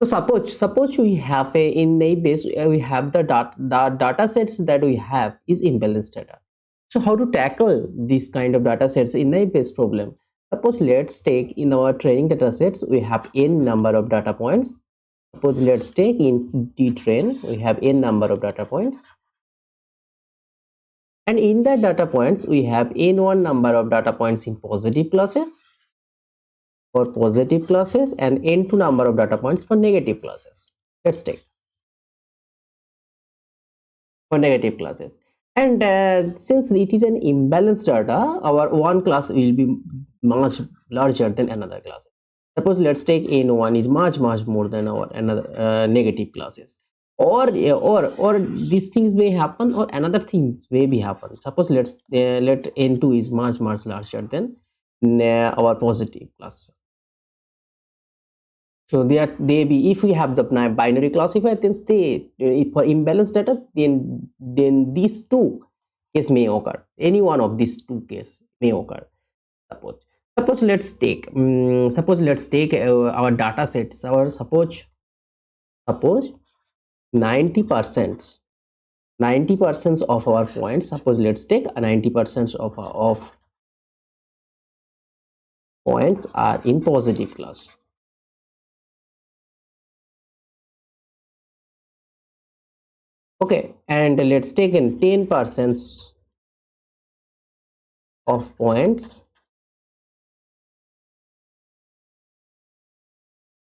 So suppose we have a in a base we have the data sets that we have is imbalanced data. So how to tackle this kind of data sets in a base problem? Suppose let's take in our training data sets we have n number of data points. Suppose let's take in the train we have n number of data points, and in that data points we have n1 number of data points in positive classes for positive classes and n2 number of data points for negative classes. Let's take for negative classes, and since it is an imbalanced data, our one class will be much larger than another class. Suppose let's take n1 is much more than our another negative classes, or these things may happen or another things may be happen. Suppose let n2 is much larger than our positive class. So they be, if we have the binary classifier, then they for imbalanced data, then these two case may occur. Any one of these two case may occur. Suppose let's take our data sets. Our suppose 90% of our points. Suppose let's take 90% of points are in positive class. Okay, and let's take in 10% of points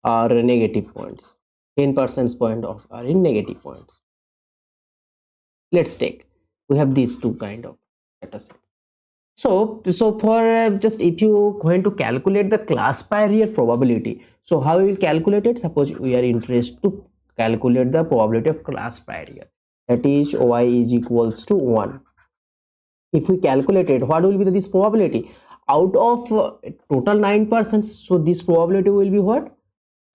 are negative points. 10% point of are in negative points. Let's take we have these two kind of data sets. So for just if you going to calculate the classifier probability, so how we will calculate it? Suppose we are interested to calculate the probability of classifier, that is y is equals to 1. If we calculate it, what will be this probability out of total 9%? So this probability will be what?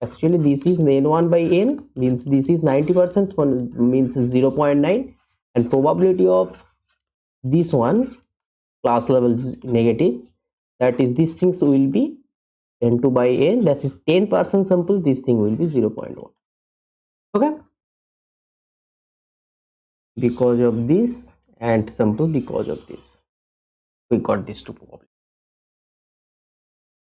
Actually this is n1 by n, means this is 90%, means 0.9, and probability of this one class level is negative, that is these things will be n2 by n, that is 10% sample, this thing will be 0.1. okay, because of this and sample because of this we got these two probability.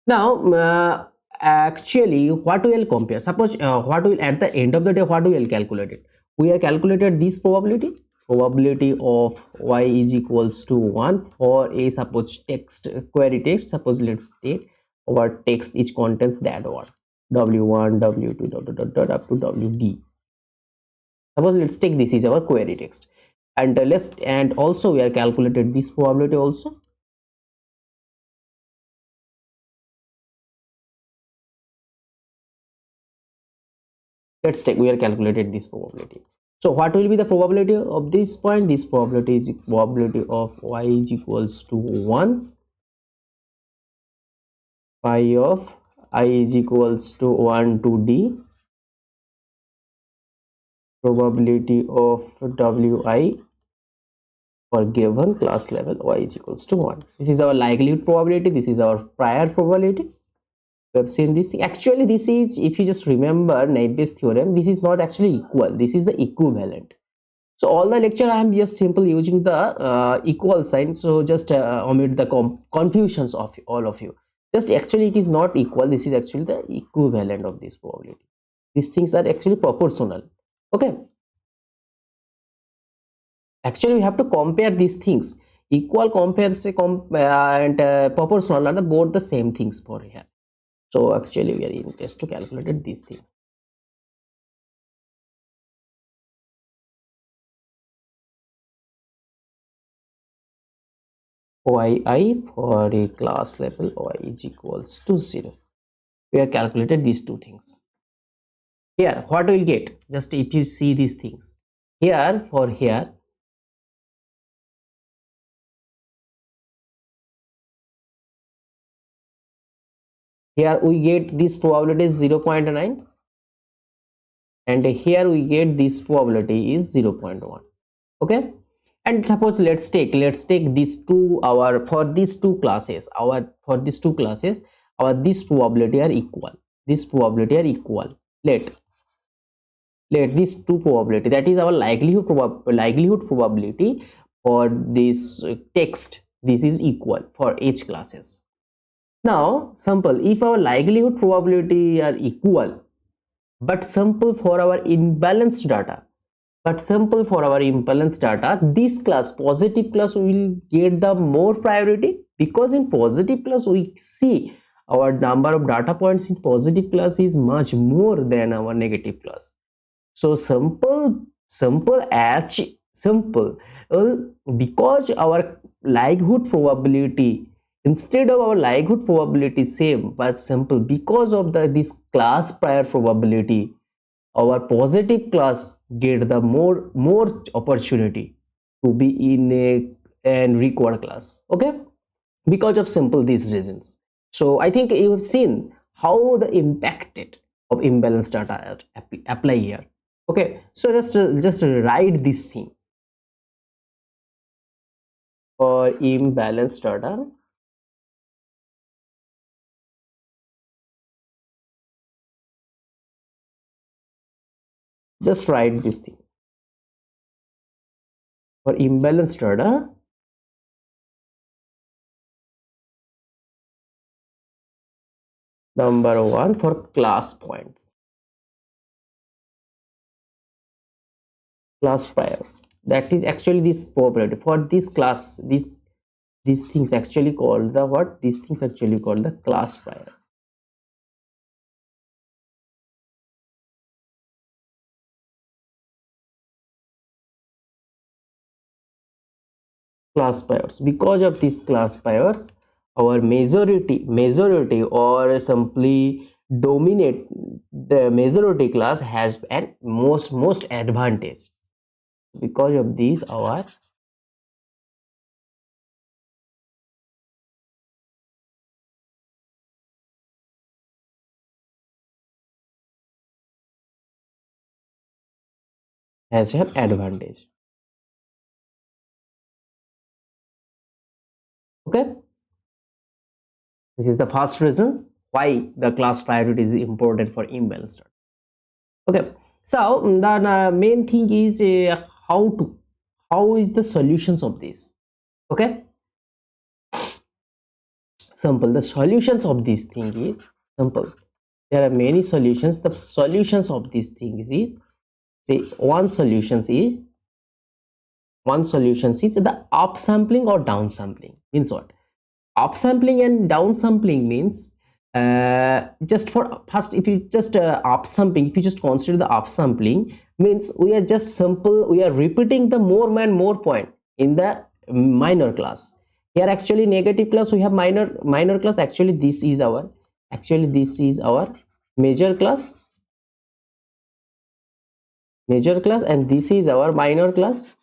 Now actually what we will compare, suppose what will at the end of the day what we will calculate it, we have calculated this probability of y is equals to 1 for a suppose text query text. Suppose let's take our text which contains that word w1 w2 up to wd. Suppose let's take this is our query text, and and also we are calculated this probability also. Let's take we are calculated this probability. So what will be the probability of this point? This probability is probability of y is equals to 1 pi of I is equals to 1 to d, probability of wi for given class level y is equals to 1. This is our likelihood probability, this is our prior probability. We have seen this thing. Actually this is, if you just remember Naïve's theorem, this is not actually equal, this is the equivalent. So all the lecture I am just simply using the equal sign, so just omit the confusions of all of you. Just actually it is not equal, this is actually the equivalent of this probability. These things are actually proportional. Okay, actually we have to compare these things. Equal compares and proportional are both the same things for here. So actually we are interested to calculate these things. yi for a class level y is equals to 0. We have calculated these two things. Here what we will get, just if you see these things here, for here we get this probability is 0.9, and here we get this probability is 0.1. okay, and suppose let's take these two, our for these two classes, our this probability are equal, let let these two probability, that is our likelihood probability for this text, this is equal for each classes. Now simple, if our likelihood probability are equal, but simple for our imbalanced data, this class, positive class, will get the more priority, because in positive class we see our number of data points in positive class is much more than our negative class. So simple, because our likelihood probability, instead of our likelihood probability same but simple, because of this class prior probability, our positive class get the more opportunity to be in a and required class. Okay, because of simple these reasons. So I think you have seen how the impacted of imbalanced data apply here. Okay, so just write this thing for imbalanced data. Just write this thing for imbalanced data. Number one, for class points, class priors, that is actually this probability for this class, these things actually called the what, these things actually called the class priors. Class priors, because of these class priors, our majority or simply dominate, the majority class has an most advantage. Because of these our has an advantage. Okay, this is the first reason why the class priority is important for imbalanced data. Okay, so the main thing is how is the solutions of this. Okay, simple, the solutions of this thing is simple. There are many solutions. The solutions of these things is, say, one solution is the upsampling or downsampling. Means what? Upsampling and downsampling means, just for first, if you just upsampling, if you just consider the upsampling, means we are just simple, we are repeating the more and more point in the minor class. Here actually negative class, we have minor class. Actually this is our major class, and this is our minor class.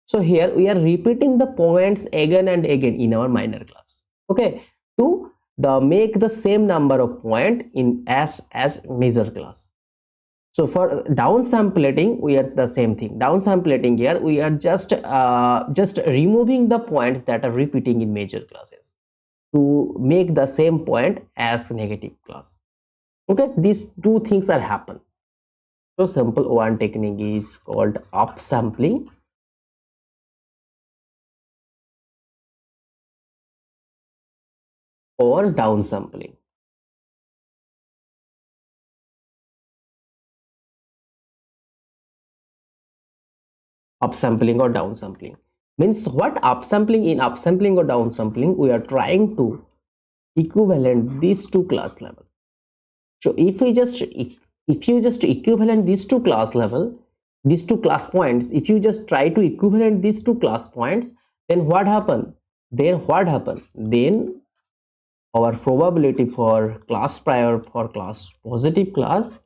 So here we are repeating the points again and again in our minor class. Okay, to the make the same number of point in as major class. So for downsampling, we are the same thing. Downsampling, here we are just removing the points that are repeating in major classes to make the same point as negative class. Okay, these two things are happen. So simple one technique is called upsampling or downsampling. Upsampling or downsampling means what? Upsampling, in upsampling or downsampling, we are trying to equivalent these two class level. So if you just equivalent these two class level, these two class points, if you just try to equivalent these two class points, then what happen? Then our probability for class prior, for class positive class,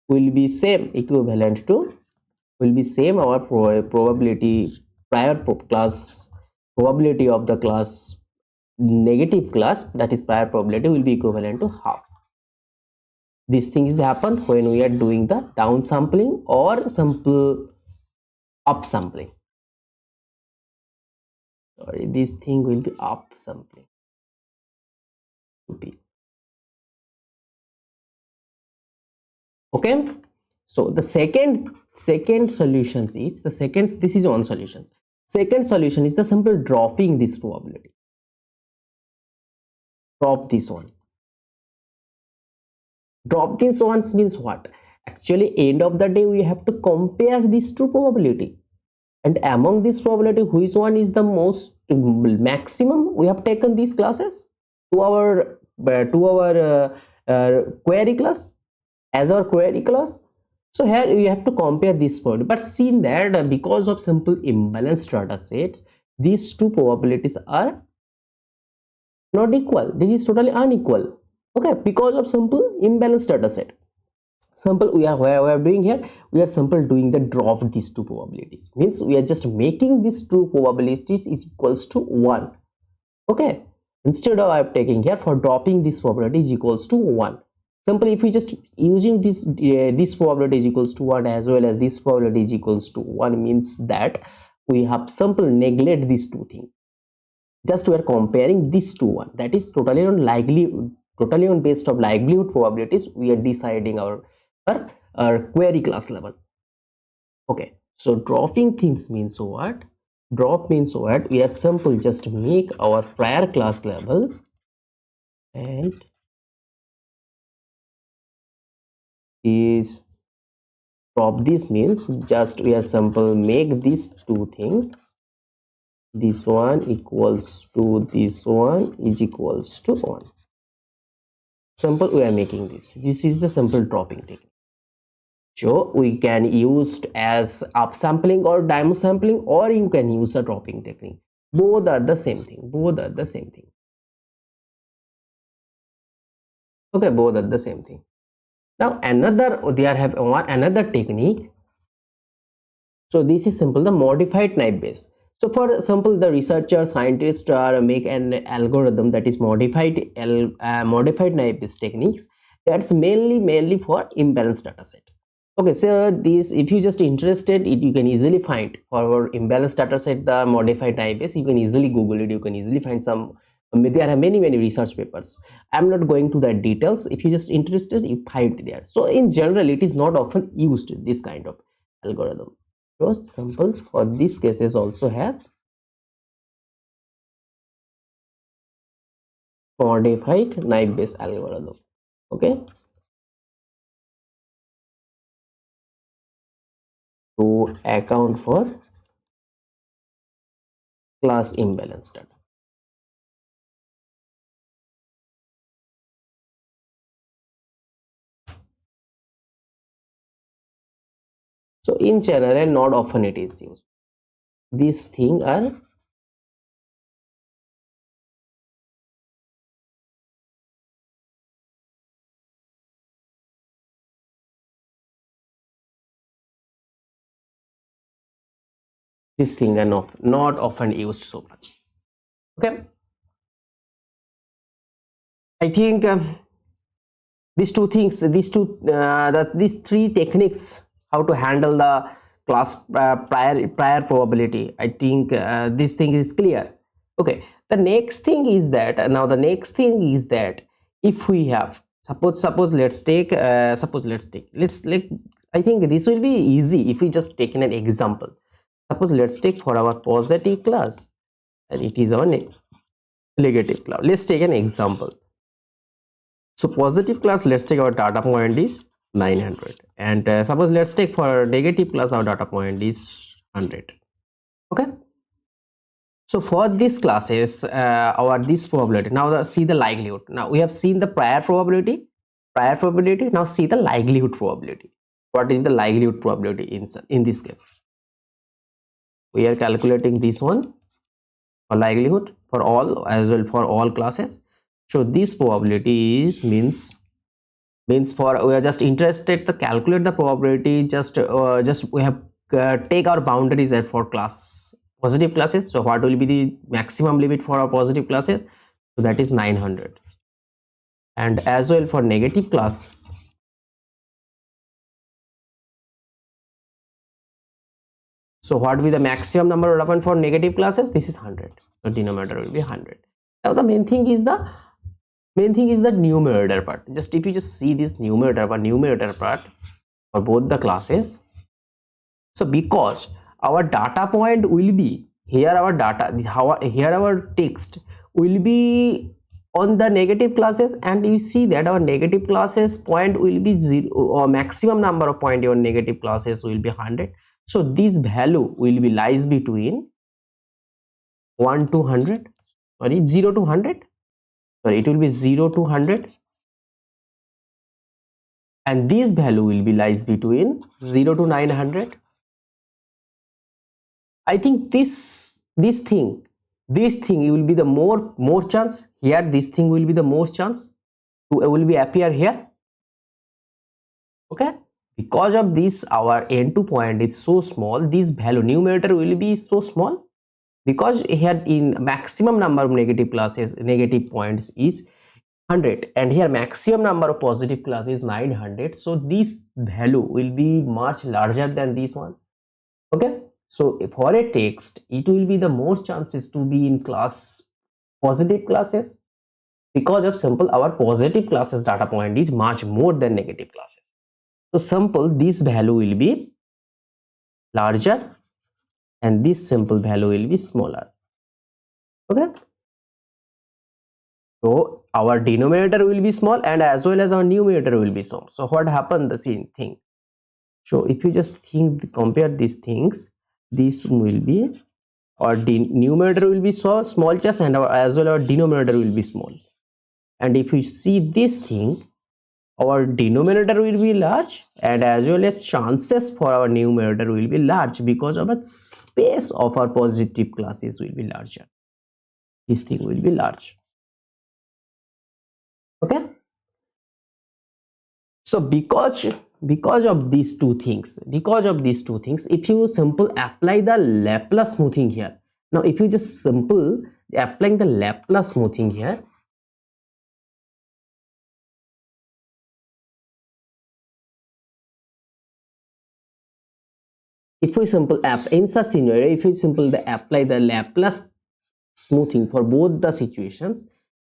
will be same, equivalent to, will be same our probability prior class, probability of the class negative class, that is prior probability, will be equivalent to half. These things happen when we are doing the downsampling or simple upsampling. Sorry, this thing will be upsampling. Okay, so the second solution is this is one solution. Second solution is the simple dropping this probability. Drop this one. Drop this one means what? Actually, end of the day we have to compare these two probability, and among this probability which one is the most maximum. We have taken these classes to our query class, as our query class. So here we have to compare this point, but seen that because of simple imbalanced data sets, these two probabilities are not equal. This is totally unequal. Okay, because of simple imbalanced data set. Simple, we are doing here, we are simple doing the drop of these two probabilities, means we are just making these two probabilities is equals to 1. Okay, instead of I'm taking here for dropping this probability is equals to 1. Simple, if we just using this probability is equals to 1 as well as this probability is equals to 1, means that we have simple neglect these two things. Just we are comparing this to one, that is totally on likelihood, totally on based of likelihood probabilities we are deciding our query class level. Okay, so dropping things means what? Drop means what? We are simple just make our prior class level and is drop. This means just we are simple make these two things, this one equals to this one is equals to 1. Simple, we are making this is the simple dropping technique. So we can use as upsampling or downsampling, or you can use a dropping technique. Both are the same thing. Okay, both are the same thing. Now another technique. So this is simple, the modified Naïve Bayes. So for example, the researcher scientists are make an algorithm that is modified Naïve Bayes techniques. That's mainly for imbalanced data set. Okay, so this, if you just interested, you can easily find for our imbalanced data set the modified Naïve Bayes. You can easily Google it. You can easily find some. There are many research papers. I'm not going to the details. If you just interested, you find it there. So in general, it is not often used this kind of algorithm. Just simple for these cases also have modified Naïve Bayes algorithm. Okay, to account for class imbalance data. So in general, not often it is used. These things are not often used so much. Okay, I think these three techniques how to handle the class prior probability, I think this thing is clear. Okay, the next thing is that if we have suppose let's take let's like, I think this will be easy if we just take an example. Suppose let's take for our positive class and it is our negative class. Let's take an example. So positive class, let's take our data point is 900, and suppose let's take for negative class our data point is 100. Okay, so for these classes our this probability, now see the likelihood. Now we have seen the prior probability, now see the likelihood probability. What is the likelihood probability in this case? We are calculating this one for likelihood for all as well for all classes. So this probability is means for we are just interested to calculate the probability, just we have take our boundaries at for class positive classes. So what will be the maximum limit for our positive classes? So that is 900, and as well for negative class. So what will be the maximum number of for negative classes? This is 100. So denominator will be 100. Now the main thing is the Main thing is the numerator part. Just if you just see this numerator part for both the classes. So because our data point will be here, our data here, our text will be on the negative classes, and you see that our negative classes point will be 0, or maximum number of point on negative classes will be 100. So this value will be lies between 1 to 100, sorry, 0 to 100, sorry, it will be 0 to 100, and this value will be lies between 0 to 900. I think this thing will be the more chance here. This thing will be the more chance to will be appear here. Okay, because of this our n2 point is so small, this value numerator will be so small, because here in maximum number of negative classes, negative points is 100, and here maximum number of positive class is 900. So this value will be much larger than this one. Okay, so for a text it will be the more chances to be in class positive classes, because of simple our positive classes data point is much more than negative classes. So simple this value will be larger, and this simple value will be smaller. Okay, so our denominator will be small, and as well as our numerator will be small. So what happened, the same thing. So if you just compare these things, this will be, our numerator will be so small just, and as well our denominator will be small. And if you see this thing, our denominator will be large, and as well as chances for our numerator will be large, because our space of our positive classes will be larger. This thing will be large. Okay, so because of these two things, if you simple apply the Laplace smoothing here, now if you just simple applying the Laplace smoothing here, if we simple in such scenario, if you simple apply the Laplace smoothing for both the situations,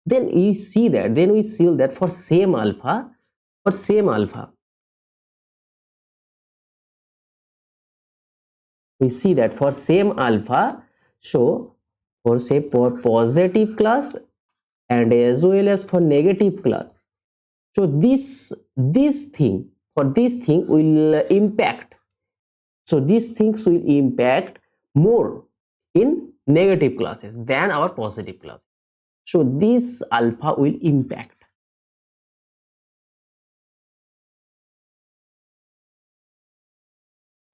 then you see that, then we see that for same alpha, we see that for same alpha, so for say for positive class and as well as for negative class, so this thing will impact, so these things will impact more in negative classes than our positive class. So this alpha will impact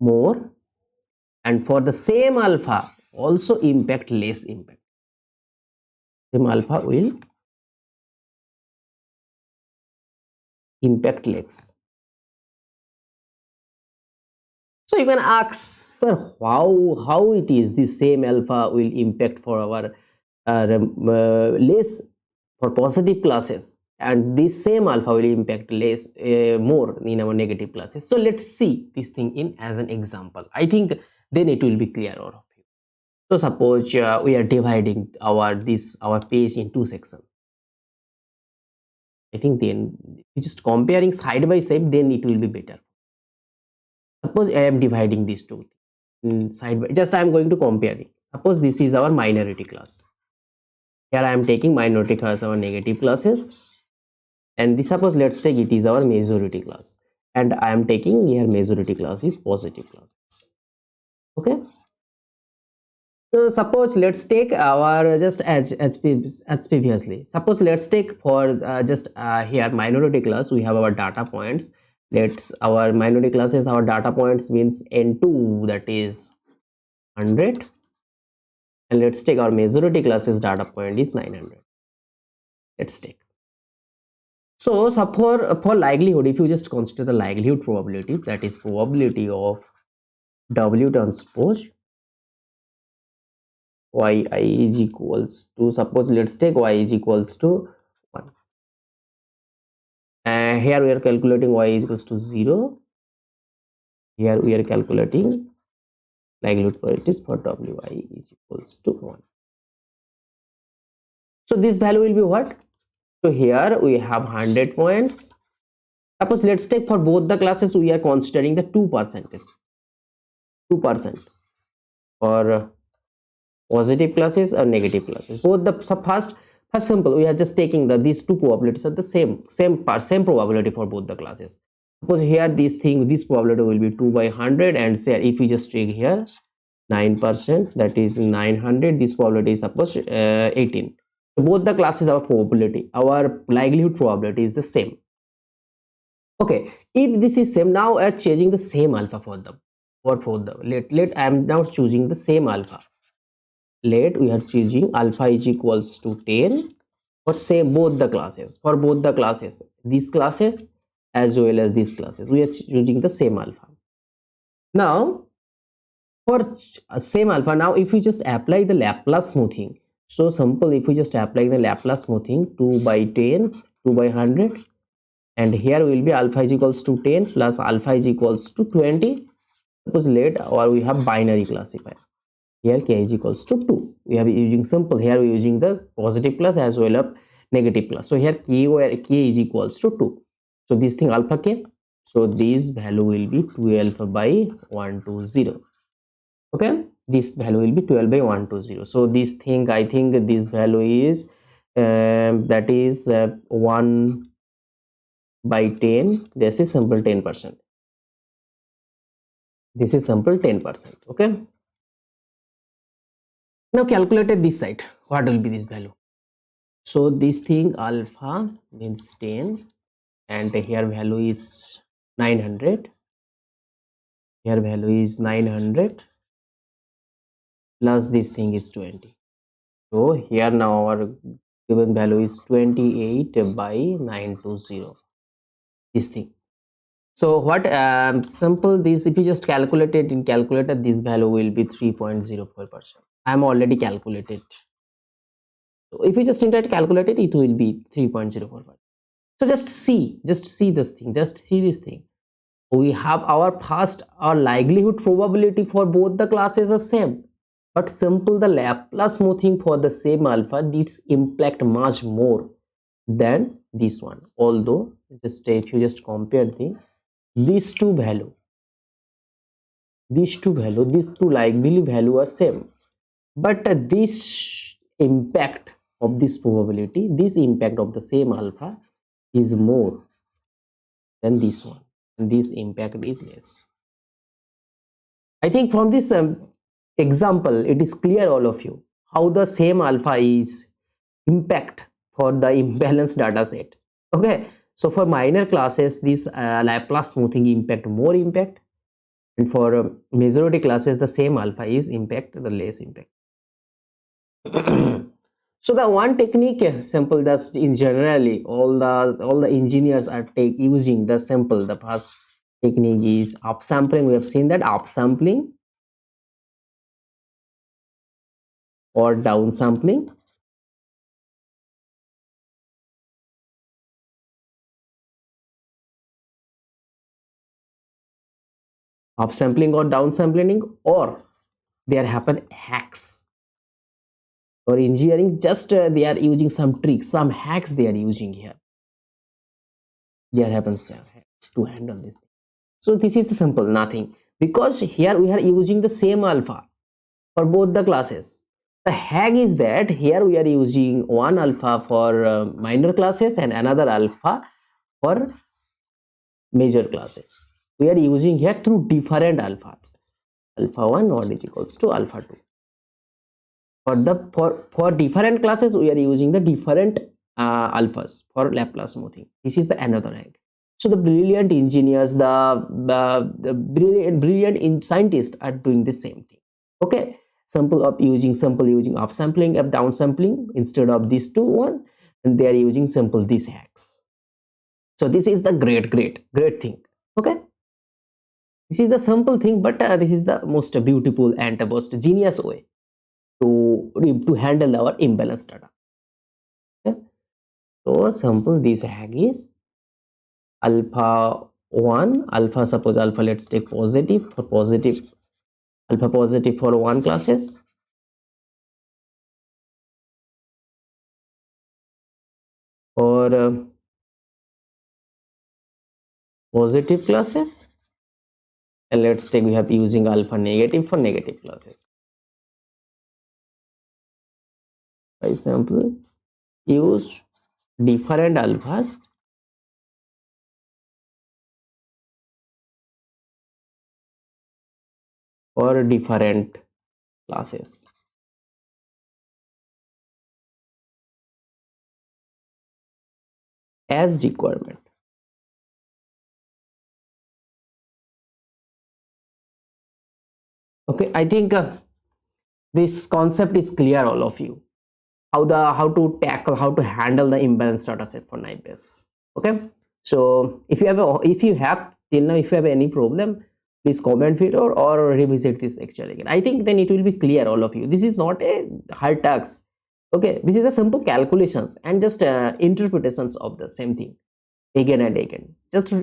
more, and for the same alpha also impact less impact. Same alpha will impact less. So you can ask, sir, how it is the same alpha will impact for our less for positive classes, and this same alpha will impact less more in our negative classes. So let's see this thing in as an example. I think then it will be clear all of you. So suppose we are dividing our page in two sections. I think then just comparing side by side, then it will be better. Suppose I am dividing these two side by, just I am going to comparing. Suppose this is our minority class. Here I am taking minority class, our negative classes, and this, suppose let's take it is our majority class, and I am taking here majority class is positive classes. Okay, so suppose let's take our just as previously, suppose let's take for just here minority class, we have our data points. Let's our minority classes, our data points means n2, that is 100, and let's take our majority classes data point is 900. Let's take, so for likelihood, if you just consider the likelihood probability, that is probability of W transpose yi is equals to, suppose let's take y is equals to 1, and here we are calculating y is equals to 0, here we are calculating likelihood probabilities for wi is equals to 1. So this value will be what? So here we have 100 points. Suppose let's take for both the classes we are considering the 2%. 2% for positive classes or negative classes. Both the first simple, we are just taking these two probabilities are the same probability for both the classes. Suppose here this probability will be 2 by 100, and say if we just take here 9%, that is 900, this probability is suppose 18. So both the classes, our probability, our likelihood probability is the same. Okay, if this is same, now I am changing the same alpha for them. Let I am now choosing the same alpha. Let we are choosing alpha is equals to 10 for say both the classes. For both the classes, these classes as well as these classes, we are choosing the same alpha. Now for same alpha, now if we just apply the Laplace smoothing, so simple, if we just apply the Laplace smoothing, 2 by 10, 2 by 100, and here will be alpha is equals to 10 plus alpha is equals to 20. Suppose let, or we have binary classifier. Here k is equals to 2. We are using simple, here we are using the positive plus as well as negative plus. So here k is equals to 2. So this thing alpha k, so this value will be 12 by 120. Okay, this value will be 12 by 120. So this thing, I think this value is that is 1 by 10. This is simple 10%. This is simple 10%. Okay, now calculated this side, what will be this value? So this thing alpha means 10, and here value is 900. Here value is 900 plus this thing is 20. So here now our given value is 28 by 920. This thing. So what simple this, if you just calculate it in calculator, this value will be 3.04%. I am already calculated. So if you just try to calculate it, it will be 3.04%. So just see this thing, just see this thing. We have our likelihood probability for both the classes are same, but simple the Laplace smoothing for the same alpha, this impact much more than this one. Although just if you just compare these two likely value are same, but this impact of this probability, this impact of the same alpha is more than this one, and this impact is less. I think from this example it is clear all of you how the same alpha is impact for the imbalanced data set. Okay, so for minor classes this Laplace smoothing impact more impact, and for majority classes the same alpha is impact the less impact. So the one technique simple, just in generally all the engineers are using the simple, the first technique is upsampling. We have seen that upsampling or downsampling. Upsampling or downsampling, or there happen hacks. Or engineering, just they are using some tricks, some hacks they are using here. There happens hacks to handle this thing. So this is the simple nothing, because here we are using the same alpha for both the classes. The hack is that here we are using one alpha for minor classes and another alpha for major classes. We are using here through different alphas. Alpha 1 not is equals to alpha 2. For different classes we are using the different alphas for Laplace smoothing. This is the another hack. So the brilliant engineers, the brilliant scientists are doing the same thing. Okay, sample using upsampling and downsampling instead of these two one, and they are using simple these hacks. So this is the great thing. Okay, this is the simple thing, but this is the most beautiful and the most genius way to handle our imbalanced data. Okay? So simple this hack is alpha 1 alpha, suppose alpha let's take positive, for positive alpha positive for one classes, for for positive classes, and let's take we have using alpha negative for negative classes. For example, use different alphas for different classes. As requirement. Okay, I think this concept is clear all of you. How to tackle, how to handle the imbalanced data set for Naïve base. Okay, so if you have till now, if you have any problem, please comment below or revisit this lecture again. I think then it will be clear all of you. This is not a hard task. Okay, this is a simple calculations and just interpretations of the same thing again and again. Just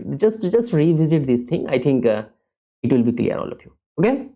revisit this thing. I think it will be clear all of you. Okay.